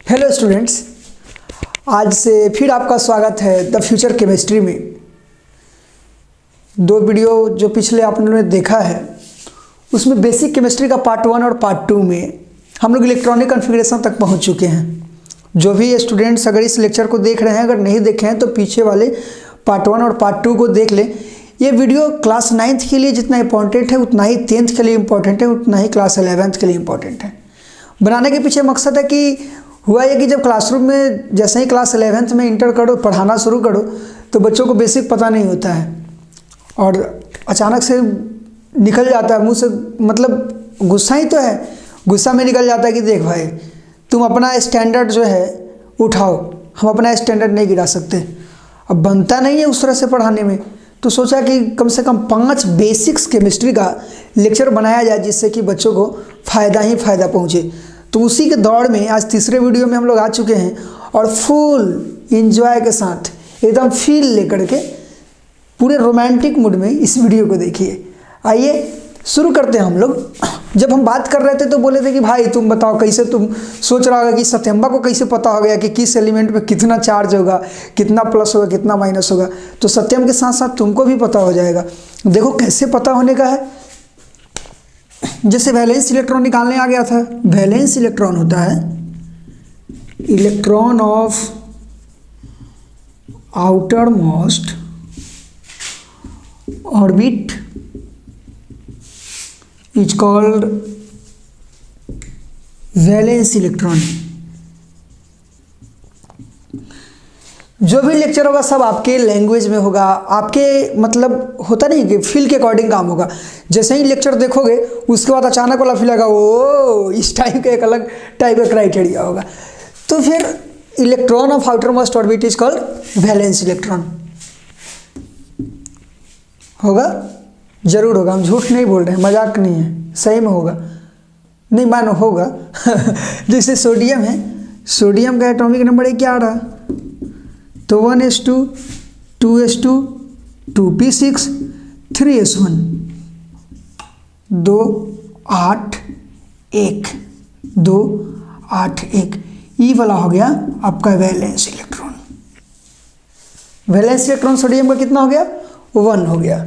Hello students, आज से फिर आपका स्वागत है द फ्यूचर केमिस्ट्री में। दो वीडियो जो पिछले आपने देखा है उसमें बेसिक केमिस्ट्री का पार्ट 1 और पार्ट 2 में हम लोग इलेक्ट्रॉनिक कॉन्फ़िगरेशन तक पहुंच चुके हैं। जो भी स्टूडेंट्स अगर इस लेक्चर को देख रहे हैं, अगर नहीं देखे हैं तो पीछे वाले पार्ट 1 और पार्ट 2 को देख लें। ये वीडियो क्लास 9th के लिए जितना इंपॉर्टेंट है उतना ही 10th के लिए इंपॉर्टेंट है, उतना ही क्लास 11th के लिए इंपॉर्टेंट है। बनाने के पीछे मकसद है कि हुआ ये कि जब क्लासरूम में जैसे ही क्लास 11th में इंटर करो, पढ़ाना शुरू करो तो बच्चों को बेसिक पता नहीं होता है और अचानक से निकल जाता है मुंह से, मतलब गुस्सा ही तो है, गुस्सा में निकल जाता है कि देख भाई तुम अपना स्टैंडर्ड जो है उठाओ, हम अपना स्टैंडर्ड नहीं गिरा सकते। अब बनता नहीं है उस तरह से पढ़ाने में, तो सोचा कि कम से कम 5 बेसिक्स केमिस्ट्री का लेक्चर बनाया जाए जिससे कि बच्चों को फ़ायदा ही फ़ायदा पहुँचे। तो उसी के दौड़ में आज तीसरे वीडियो में हम लोग आ चुके हैं और फुल एंजॉय के साथ एकदम फील लेकर के पूरे रोमांटिक मूड में इस वीडियो को देखिए। आइए शुरू करते हैं हम लोग। जब हम बात कर रहे थे तो बोले थे कि भाई तुम बताओ कैसे, तुम सोच रहा होगा कि सत्यम्बा को कैसे पता हो गया कि किस एलिमेंट में कितना चार्ज होगा, कितना प्लस होगा, कितना माइनस होगा। तो सत्यम के साथ साथ तुमको भी पता हो जाएगा। देखो कैसे पता होने का है। जैसे वैलेंस इलेक्ट्रॉन निकालने आ गया था, वैलेंस इलेक्ट्रॉन होता है electron of outer most orbit is called valence electron. जो भी लेक्चर होगा सब आपके लैंग्वेज में होगा, आपके मतलब होता नहीं कि फील के अकॉर्डिंग काम होगा। जैसे ही लेक्चर देखोगे उसके बाद अचानक वाला फील आएगा, ओ इस टाइप का एक अलग टाइप का क्राइटेरिया होगा। तो फिर electron of outer most orbit is called valence electron. होगा, जरूर होगा, हम झूठ नहीं बोल रहे हैं, मजाक नहीं है, सही में होगा, नहीं मानो होगा। जैसे सोडियम है, सोडियम का एटॉमिक नंबर क्या आ रहा, तो 1s2 2s2 2p6 3s1 2 8 1 2 8 1। ई वाला हो गया आपका valence electron. Valence electron sodium का कितना हो गया, 1 हो गया।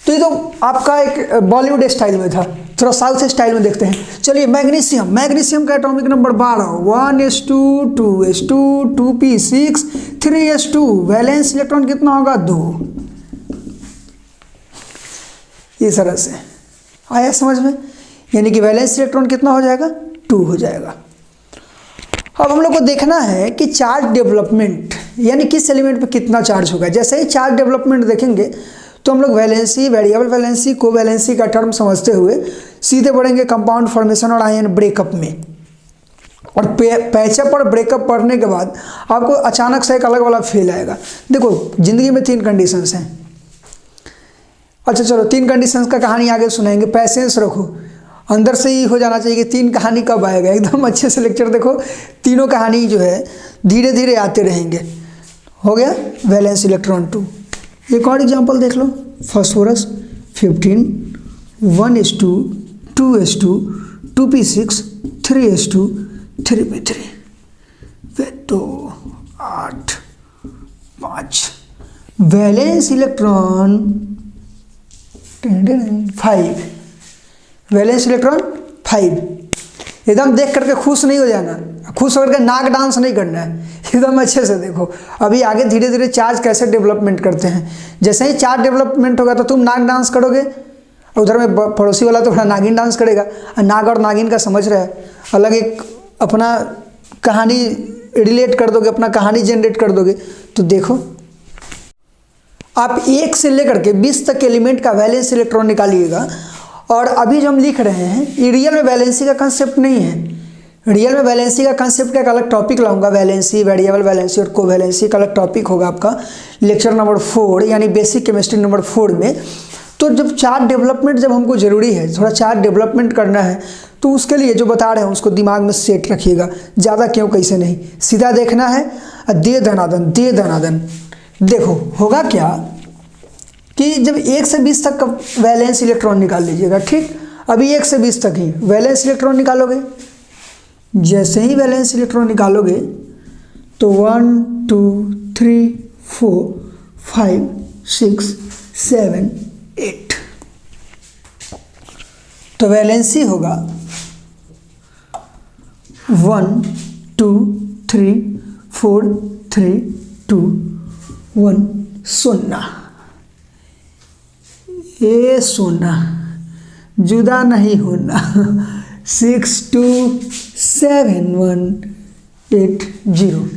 तो ये तो आपका एक बॉलीवुड स्टाइल में था, थोड़ा साउथ स्टाइल में देखते हैं। चलिए मैग्नीशियम, मैग्नीशियम का atomic number 12 1s2 2s2 2p6 3s2। Valence electron कितना होगा, 2। इस तरह से आया समझ में, यानी कि वैलेंस इलेक्ट्रॉन कितना हो जाएगा, 2 हो जाएगा। अब हम लोग को देखना है कि चार्ज डेवलपमेंट यानी किस एलिमेंट पे कितना चार्ज होगा। जैसे ही चार्ज डेवलपमेंट देखेंगे तो हम लोग वैलेंसी, वेरिएबल वैलेंसी, कोवैलेंसी का टर्म समझते हुए सीधे बढ़ेंगे कंपाउंड फॉर्मेशन और आयन ब्रेकअप में। और पैचअप और ब्रेकअप पढ़ने के बाद आपको अचानक से एक अलग वाला फील आएगा। देखो जिंदगी में 3 कंडीशंस हैं। अच्छा चलो 3 कंडीशंस का कहानी आगे सुनाएंगे, पैसेंस रखो, अंदर से ही हो जाना चाहिए कि 3 कहानी कब आएगा। एकदम अच्छे से लेक्चर देखो, तीनों कहानी जो है धीरे धीरे आते रहेंगे। हो गया वैलेंस इलेक्ट्रॉन 2। एक और एग्जाम्पल देख लो, phosphorus 15 1s2 2s2 2p6 3s2 3p3 2 8 5। Valence electron 5, valence electron 5। एकदम देख करके खुश नहीं हो जाना, खुश होकर के नाक डांस नहीं करना है, एकदम अच्छे से देखो। अभी आगे धीरे धीरे चार्ज कैसे डेवलपमेंट करते हैं। जैसे ही चार्ज डेवलपमेंट होगा तो तुम नाक डांस करोगे, उधर में पड़ोसी वाला तो थोड़ा नागिन डांस करेगा। नाग और नागिन का समझ रहा है, अलग एक अपना कहानी रिलेट कर दोगे, अपना कहानी जनरेट कर दोगे। तो देखो आप 1 से लेकर के 20 तक एलिमेंट का वैलेंस इलेक्ट्रॉन निकालिएगा। और अभी जो हम लिख रहे हैं ये रियल में वैलेंसी का कंसेप्ट नहीं है। रियल में वैलेंसी का कंसेप्ट का एक अलग टॉपिक लाऊंगा, वैलेंसी, वेरिएबल वैलेंसी और कोवैलेंसी का अलग टॉपिक होगा आपका लेक्चर नंबर 4 यानी बेसिक केमिस्ट्री नंबर 4 में। तो जब चार्ज डेवलपमेंट जब हमको ज़रूरी है, थोड़ा चार्ज डेवलपमेंट करना है, तो उसके लिए जो बता रहे हैं उसको दिमाग में सेट रखिएगा। ज़्यादा क्यों कैसे नहीं, सीधा देखना है, दे धनादन दे धनादन। देखो होगा क्या कि जब 1 से 20 तक का वैलेंस इलेक्ट्रॉन निकाल लीजिएगा, ठीक। अभी 1 से 20 तक ही वैलेंस इलेक्ट्रॉन निकालोगे जैसे ही वैलेंस इलेक्ट्रॉन निकालोगे तो 1 2 3 4 5 6 7 8, तो वैलेंसी होगा 1 2 3 4 3 2 1 0। ये सोना जुदा नहीं होना 6 2 7 1 8 0।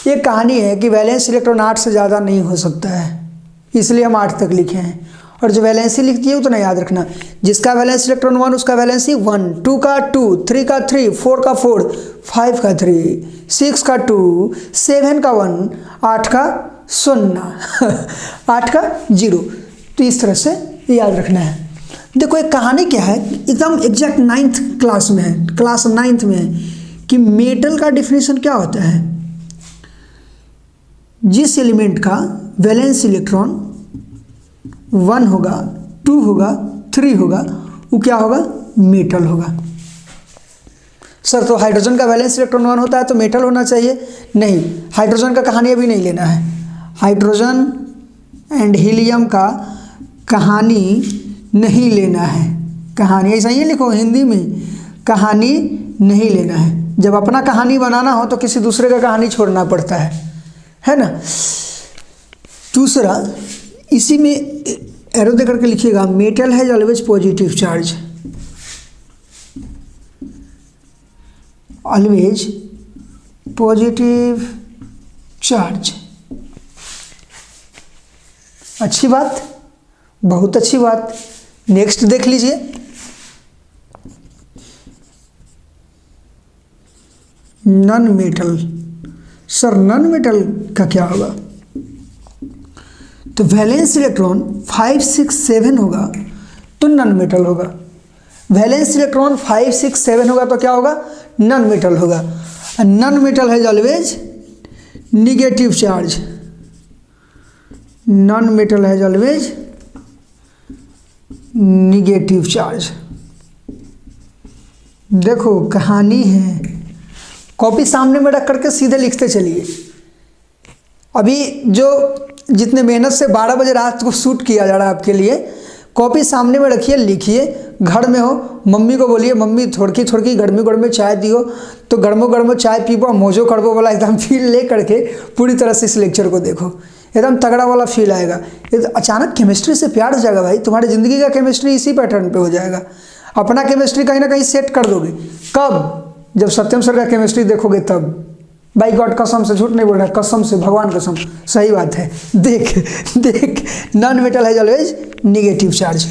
ये कहानी है कि वैलेंस इलेक्ट्रॉन 8 से ज़्यादा नहीं हो सकता है, इसलिए हम 8 तक लिखे हैं। और जो वैलेंसी लिखती है उतना याद रखना, जिसका वैलेंस इलेक्ट्रॉन 1 उसका वैलेंसी 1, 2 का 2, 3 का 3, 4 का 4, 5 का 3, 6 का 2, 7 का 1, 8 का 0 8 का 0। तो इस तरह से याद रखना है। देखो एक कहानी क्या है, एकदम एग्जैक्ट 9th क्लास में है, क्लास 9th में है कि मेटल का डिफिनीशन क्या होता है। जिस एलिमेंट का वैलेंस इलेक्ट्रॉन 1 होगा, 2 होगा, 3 होगा, वो क्या होगा, मेटल होगा। सर तो हाइड्रोजन का वैलेंस इलेक्ट्रॉन 1 होता है तो मेटल होना चाहिए? नहीं, हाइड्रोजन का कहानी अभी नहीं लेना है। हाइड्रोजन एंड हीलियम का कहानी नहीं लेना है। कहानी ऐसा ही लिखो हिंदी में, कहानी नहीं लेना है। जब अपना कहानी बनाना हो तो किसी दूसरे का कहानी छोड़ना पड़ता है ना। दूसरा, इसी में एरो दे करके लिखिएगा, metal has always positive charge, always positive charge. अच्छी बात, बहुत अच्छी बात। नेक्स्ट देख लीजिए, non metal. Sir non metal का क्या होगा? तो वैलेंस इलेक्ट्रॉन 5 6 7 होगा तो नॉन मेटल होगा। वैलेंस इलेक्ट्रॉन 5 6 7 होगा तो क्या होगा, नॉन मेटल होगा। Non metal has always negative charge, non metal has always negative charge. देखो कहानी है, कॉपी सामने में रख करके सीधे लिखते चलिए। अभी जो जितने मेहनत से 12 बजे रात को शूट किया जा रहा है आपके लिए, कॉपी सामने में रखिए, लिखिए। घर में हो मम्मी को बोलिए, मम्मी थोड़ी थोड़ी गर्मी चाय दियो, तो गर्मो चाय पीबो, मोजो करबो वाला एकदम फील ले करके पूरी तरह से इस लेक्चर को देखो, एकदम तगड़ा वाला फील आएगा। ये तो अचानक केमिस्ट्री से प्यार हो जाएगा भाई, तुम्हारी ज़िंदगी का केमिस्ट्री इसी पैटर्न पे हो जाएगा। अपना केमिस्ट्री कहीं ना कहीं सेट कर दोगे। कब? जब सत्यम सर का केमिस्ट्री देखोगे तब। बाई गॉड, कसम से, झूठ नहीं बोल रहा, कसम से, भगवान कसम, सही बात है। देख non metal has always negative charge.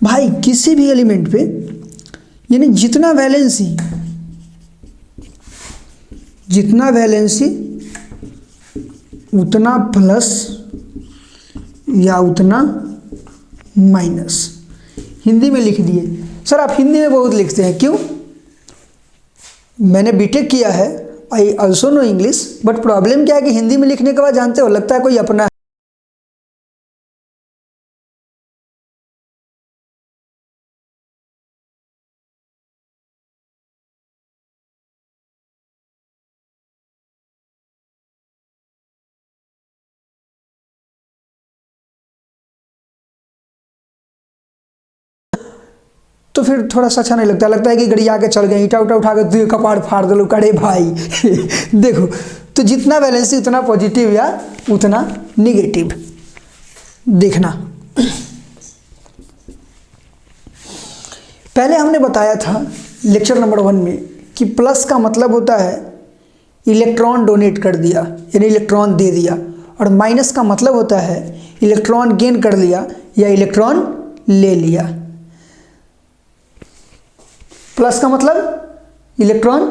भाई किसी भी एलिमेंट पे, यानी जितना वैलेंसी उतना प्लस या उतना माइनस। हिंदी में लिख दिए। सर आप हिंदी में बहुत लिखते हैं, क्यों? मैंने बीटेक किया है, I also know English, but problem क्या है कि हिंदी में लिखने के बाद जानते हो लगता है कोई अपना है। तो फिर थोड़ा सा अच्छा नहीं लगता है कि गड़िया के चल गए, ईटा उठा के कपाड़ फाड़ दो, करे भाई। देखो, तो जितना वैलेंसी उतना पॉजिटिव या उतना निगेटिव। देखना, पहले हमने बताया था लेक्चर नंबर 1 में कि प्लस का मतलब होता है इलेक्ट्रॉन डोनेट कर दिया, यानी इलेक्ट्रॉन दे दिया, और माइनस का मतलब होता है इलेक्ट्रॉन गेन कर लिया या इलेक्ट्रॉन ले लिया। प्लस का मतलब इलेक्ट्रॉन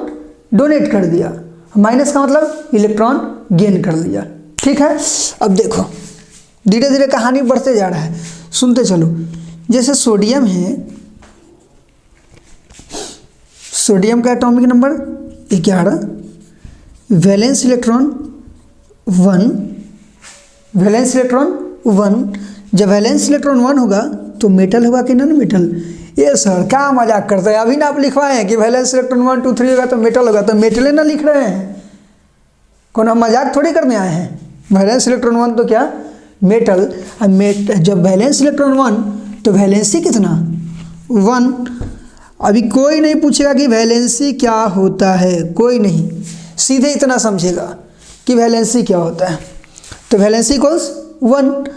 डोनेट कर दिया, माइनस का मतलब इलेक्ट्रॉन गेन कर लिया। ठीक है, अब देखो धीरे धीरे कहानी बढ़ते जा रहा है, सुनते चलो। जैसे सोडियम है, सोडियम का atomic number 11, valence electron 1, valence electron 1। जब वैलेंस इलेक्ट्रॉन 1 होगा तो मेटल होगा कि नॉन मेटल? ये सर क्या मजाक करते हैं, अभी ना आप लिखवाए हैं कि वैलेंस इलेक्ट्रॉन 1 2 3 होगा तो मेटल होगा, तो मेटल ना लिख रहे हैं, कौन हम मजाक थोड़ी करने आए हैं। वैलेंस इलेक्ट्रॉन 1 तो क्या मेटल, जब वैलेंस इलेक्ट्रॉन 1 तो वैलेंसी कितना 1। अभी कोई नहीं पूछेगा कि वैलेंसी क्या होता है, कोई नहीं, सीधे इतना समझेगा कि वैलेंसी क्या होता है। तो वैलेंसी इक्वल्स 1।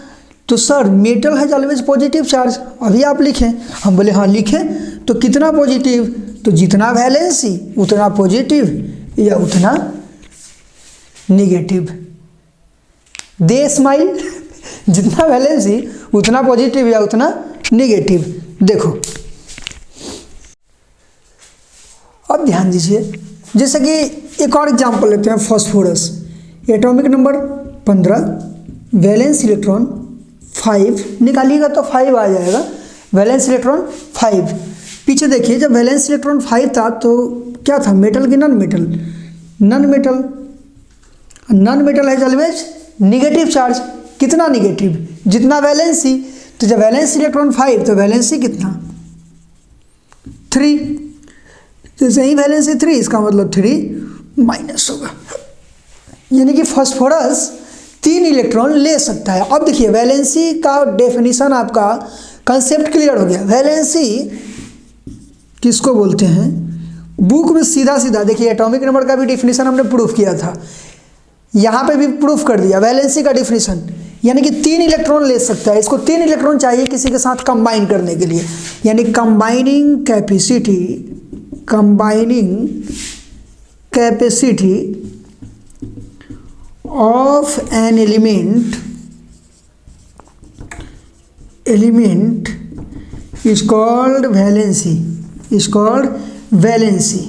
तो सर मेटल है ऑलवेज पॉजिटिव चार्ज, अभी आप लिखें, हम बोले हाँ लिखें, तो कितना पॉजिटिव, तो जितना वैलेंसी उतना पॉजिटिव या उतना निगेटिव। दे स्माइल जितना वैलेंसी उतना पॉजिटिव या उतना निगेटिव। देखो अब ध्यान दीजिए, जैसे कि एक और एग्जांपल लेते हैं, phosphorus, atomic number 15, valence electron 5, निकालिएगा तो 5 आ जाएगा, वैलेंस इलेक्ट्रॉन 5। पीछे देखिए जब वैलेंस इलेक्ट्रॉन 5 था तो क्या था, मेटल की non metal, non metal, non metal है ऑलवेज निगेटिव चार्ज, कितना निगेटिव जितना वैलेंसी। तो जब वैलेंस इलेक्ट्रॉन 5 तो वैलेंसी कितना 3, जैसे ही वैलेंसी 3 इसका मतलब 3 माइनस होगा, यानी कि फास्फोरस 3 इलेक्ट्रॉन ले सकता है। अब देखिए वैलेंसी का डेफिनेशन, आपका कंसेप्ट क्लियर हो गया। वैलेंसी किसको बोलते हैं, बुक में सीधा सीधा देखिए, एटॉमिक नंबर का भी डेफिनेशन हमने प्रूफ किया था, यहाँ पे भी प्रूफ कर दिया वैलेंसी का डेफिनेशन, यानी कि 3 इलेक्ट्रॉन ले सकता है। इसको 3 इलेक्ट्रॉन चाहिए किसी के साथ कंबाइन करने के लिए, यानी combining capacity of an element is called valency,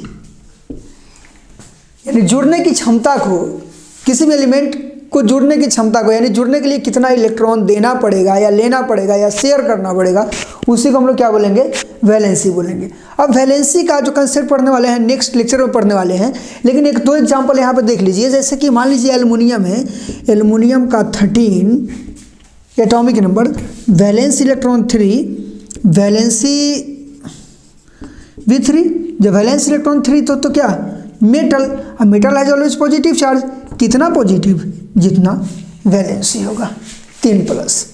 यानी जुड़ने की क्षमता को, किसी भी एलिमेंट को जुड़ने की क्षमता को, यानी जुड़ने के लिए कितना इलेक्ट्रॉन देना पड़ेगा या लेना पड़ेगा या शेयर करना पड़ेगा, उसी को हम लोग क्या बोलेंगे, वैलेंसी बोलेंगे। अब वैलेंसी का जो कंसेप्ट पढ़ने वाले हैं नेक्स्ट लेक्चर में पढ़ने वाले हैं, लेकिन एक दो एग्जांपल यहाँ पे देख लीजिए। जैसे कि मान लीजिए एल्युमिनियम है, एल्युमिनियम का 13 atomic number, valence electron 3, valency भी 3, जब वैलेंस इलेक्ट्रॉन 3 तो क्या मेटल, अब मेटल है ऑलवेज पॉजिटिव चार्ज, कितना पॉजिटिव जितना वैलेंसी होगा 3+।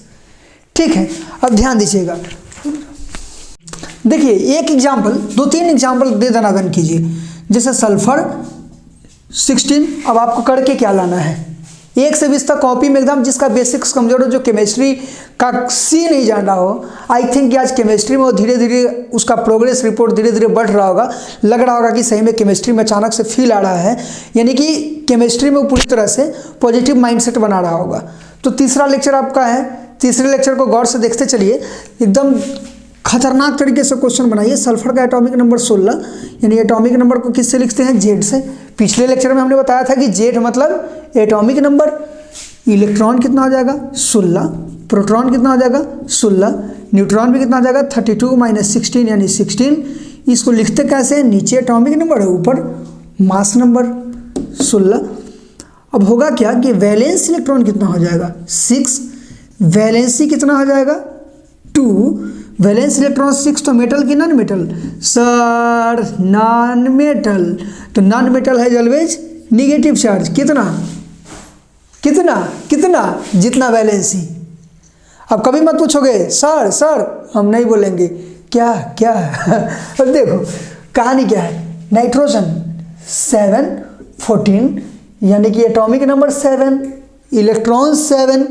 ठीक है, अब ध्यान दीजिएगा, देखिए एक एग्जाम्पल, 2-3 एग्जाम्पल दे देना गन कीजिए। जैसे सल्फर 16, अब आपको करके क्या लाना है, 1 से 20 तक कॉपी में एकदम, जिसका बेसिक्स कमजोर हो, जो केमिस्ट्री का सी नहीं जान रहा हो, आई थिंक कि आज केमिस्ट्री में वो धीरे धीरे उसका प्रोग्रेस रिपोर्ट धीरे धीरे बढ़ रहा होगा, लग रहा होगा कि सही में केमिस्ट्री में अचानक से फील आ रहा है, यानी कि केमिस्ट्री में वो पूरी तरह से पॉजिटिव माइंडसेट बना रहा होगा। तो तीसरा लेक्चर आपका है, तीसरे लेक्चर को गौर से देखते चलिए, एकदम खतरनाक तरीके से क्वेश्चन बनाइए। सल्फर का एटॉमिक नंबर 16, यानी एटॉमिक नंबर को किससे लिखते हैं, जेड से। पिछले लेक्चर में हमने बताया था कि जेड मतलब एटॉमिक नंबर, इलेक्ट्रॉन कितना हो जाएगा 16, प्रोटॉन कितना हो जाएगा 16, न्यूट्रॉन भी कितना हो जाएगा 32 - 16 यानी 16। इसको लिखते कैसे हैं, नीचे एटॉमिक नंबर है, ऊपर मास नंबर 16। अब होगा क्या कि वैलेंस इलेक्ट्रॉन कितना हो जाएगा 6, वैलेंसी कितना हो जाएगा 2, वैलेंस इलेक्ट्रॉन 6 तो मेटल की non metal, sir non metal, तो नॉन मेटल है ऑलवेज निगेटिव चार्ज, कितना कितना कितना जितना वैलेंसी। अब कभी मत पूछोगे सर हम नहीं बोलेंगे, क्या क्या अब देखो कहानी क्या है, नाइट्रोजन 7 14, यानी कि atomic number 7, electron 7,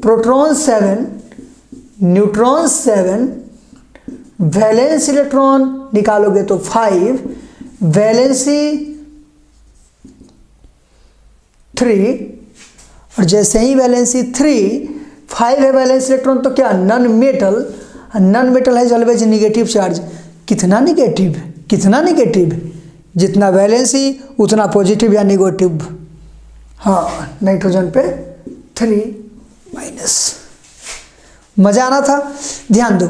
proton 7, neutron 7, valence electron निकालोगे तो 5, वैलेंसी 3, और जैसे ही वैलेंसी 3 5 है वैलेंस इलेक्ट्रॉन तो क्या नॉन मेटल, नॉन मेटल है ऑलवेज नेगेटिव चार्ज, कितना निगेटिव जितना वैलेंसी उतना पॉजिटिव या नेगेटिव। हाँ नाइट्रोजन पे 3-। मजा आना था, ध्यान दो।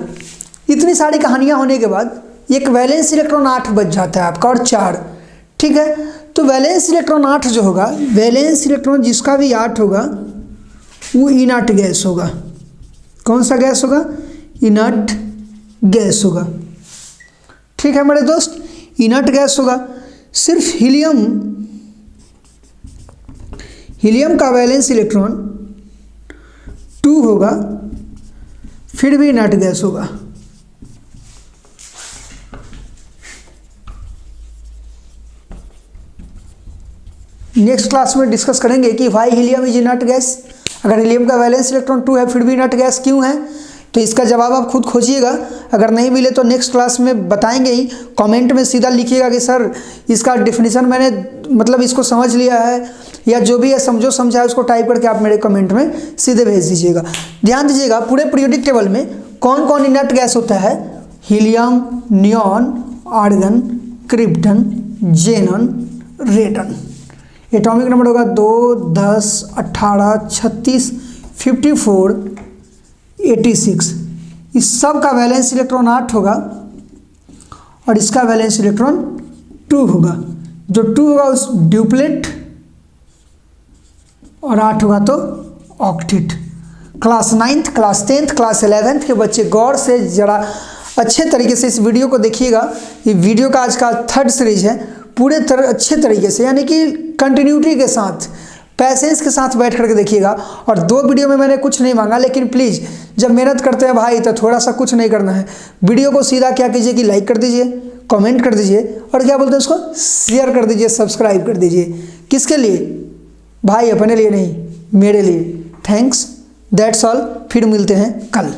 इतनी सारी कहानियां होने के बाद एक वैलेंस इलेक्ट्रॉन 8 बच जाता है आपका और 4, ठीक है। तो वैलेंस इलेक्ट्रॉन 8 जो होगा, वैलेंस इलेक्ट्रॉन जिसका भी 8 होगा वो इनर्ट गैस होगा। कौन सा गैस होगा, इनर्ट गैस होगा। ठीक है मेरे दोस्त, इनर्ट गैस होगा। सिर्फ हीलियम का वैलेंस इलेक्ट्रॉन 2 होगा, फिर भी इनर्ट गैस होगा। नेक्स्ट क्लास में डिस्कस करेंगे कि why helium is inert gas. अगर हीलियम का वैलेंस इलेक्ट्रॉन 2 है फिर भी इनर्ट गैस क्यों है, तो इसका जवाब आप खुद खोजिएगा। अगर नहीं मिले तो नेक्स्ट क्लास में बताएंगे ही। कमेंट में सीधा लिखिएगा कि सर इसका डिफिनीशन मैंने मतलब इसको समझ लिया है, या जो भी है समझो समझा है उसको टाइप करके आप मेरे कमेंट में सीधे भेज दीजिएगा। ध्यान दीजिएगा, पूरे पीरियोडिक टेबल में कौन कौन इनर्ट गैस होता है? Helium, neon, argon, krypton, जेनन, रेडन। Atomic number होगा 2, 10, 18, 36, 54, 86। इस सब का वैलेंस इलेक्ट्रॉन 8 होगा और इसका वैलेंस इलेक्ट्रॉन 2 होगा। जो 2 होगा उस ड्यूप्लेट और 8 होगा तो octet. Class 9th, class 10th, class 11th के बच्चे गौर से ज़रा अच्छे तरीके से इस वीडियो को देखिएगा। ये वीडियो का आज का 3rd सीरीज है। पूरे अच्छे तरीके से यानी कि कंटिन्यूटी के साथ, पैसेंस के साथ बैठ करके देखिएगा। और 2 वीडियो में मैंने कुछ नहीं मांगा, लेकिन प्लीज़ जब मेहनत करते हैं भाई तो थोड़ा सा कुछ नहीं करना है। वीडियो को सीधा क्या कीजिए कि लाइक कर दीजिए, कमेंट कर दीजिए और क्या बोलते हैं उसको शेयर कर दीजिए, सब्सक्राइब कर दीजिए। किसके लिए भाई? अपने लिए नहीं, मेरे लिए। Thanks, that's all. फिर मिलते हैं कल।